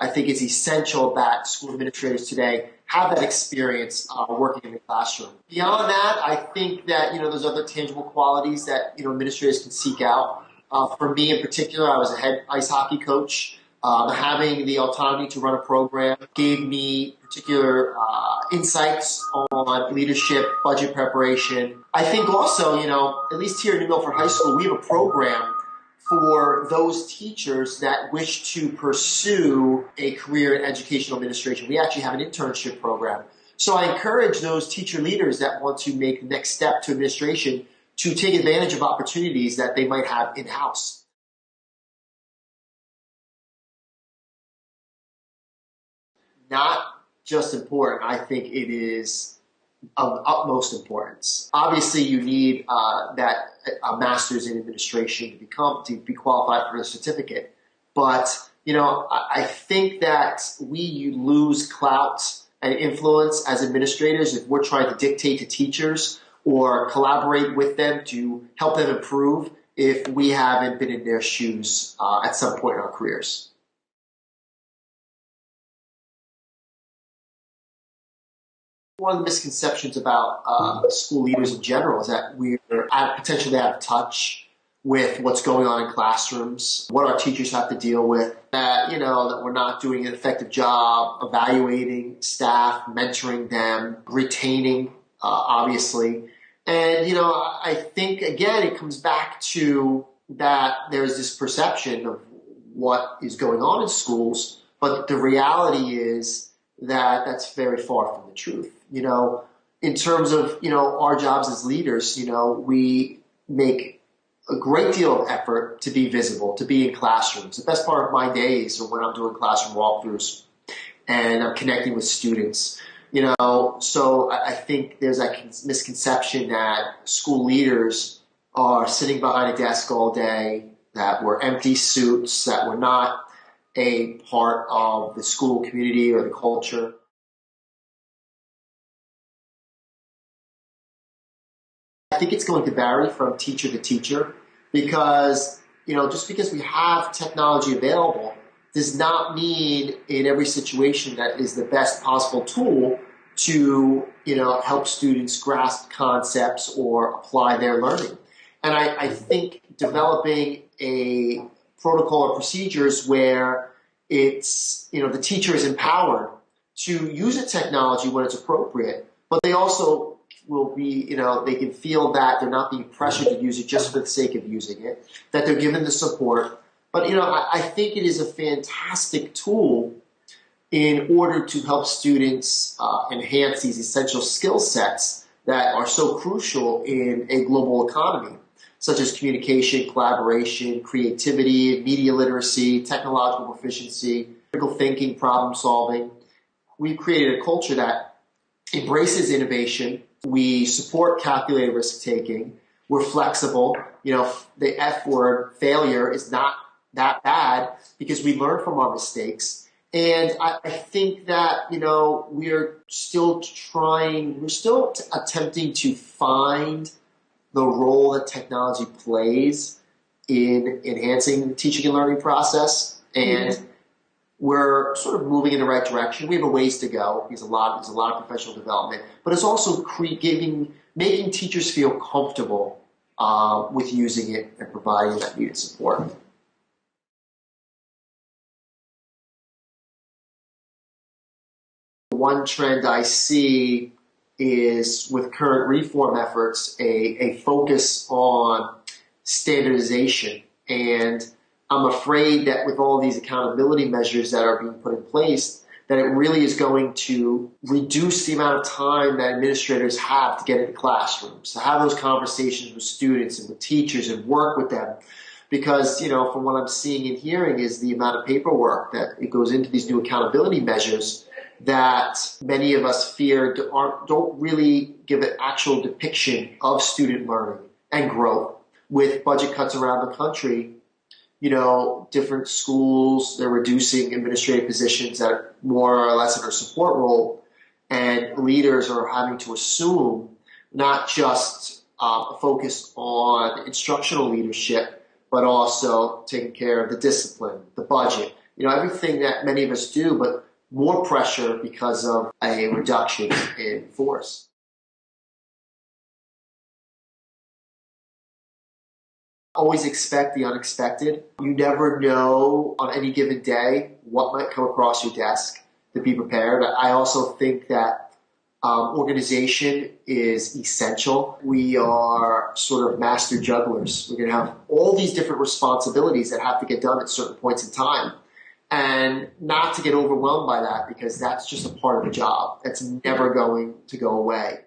I think it's essential that school administrators today have that experience working in the classroom. Beyond that, I think that, there's other tangible qualities that, administrators can seek out. For me in particular, I was a head ice hockey coach. Having the autonomy to run a program gave me particular insights on leadership, budget preparation. I think also, at least here at New Milford High School, we have a program for those teachers that wish to pursue a career in educational administration. We actually have an internship program. So I encourage those teacher leaders that want to make the next step to administration to take advantage of opportunities that they might have in-house. Not just important, I think it is of utmost importance. Obviously, you need a master's in administration to be qualified for the certificate. But I think that we lose clout and influence as administrators if we're trying to dictate to teachers or collaborate with them to help them improve if we haven't been in their shoes at some point in our careers. One of the misconceptions about school leaders in general is that we're potentially out of touch with what's going on in classrooms, what our teachers have to deal with, that we're not doing an effective job evaluating staff, mentoring them, retaining, obviously. And, I think, again, it comes back to that there's this perception of what is going on in schools, but the reality is that that's very far from the truth. In terms of, our jobs as leaders, we make a great deal of effort to be visible, to be in classrooms. The best part of my days are when I'm doing classroom walkthroughs and I'm connecting with students. So I think there's that misconception that school leaders are sitting behind a desk all day, that we're empty suits, that we're not a part of the school community or the culture. I think it's going to vary from teacher to teacher because, just because we have technology available does not mean in every situation that is the best possible tool to, help students grasp concepts or apply their learning. And I think developing a protocol or procedures where it's, the teacher is empowered to use the technology when it's appropriate, but they also will be, they can feel that they're not being pressured to use it just for the sake of using it, that they're given the support. But, I think it is a fantastic tool in order to help students enhance these essential skill sets that are so crucial in a global economy, such as communication, collaboration, creativity, media literacy, technological proficiency, critical thinking, problem solving. We've created a culture that embraces innovation. We support calculated risk-taking. We're flexible. The F word, failure, is not that bad because we learn from our mistakes. And I think that, we're still attempting to find the role that technology plays in enhancing the teaching and learning process. And we're sort of moving in the right direction. We have a ways to go. There's a lot of professional development, but it's also making teachers feel comfortable with using it and providing that needed support. One trend I see is, with current reform efforts, a focus on standardization. And I'm afraid that with all these accountability measures that are being put in place, that it really is going to reduce the amount of time that administrators have to get into classrooms, to have those conversations with students and with teachers and work with them. Because, from what I'm seeing and hearing is the amount of paperwork that it goes into these new accountability measures that many of us fear don't really give an actual depiction of student learning and growth. With budget cuts around the country, different schools, they're reducing administrative positions that are more or less in a support role, and leaders are having to assume not just a focus on instructional leadership, but also taking care of the discipline, the budget, everything that many of us do, but more pressure because of a reduction in force. Always expect the unexpected. You never know on any given day what might come across your desk. To be prepared. I also think that organization is essential. We are sort of master jugglers. We're going to have all these different responsibilities that have to get done at certain points in time. And not to get overwhelmed by that, because that's just a part of the job. That's never going to go away.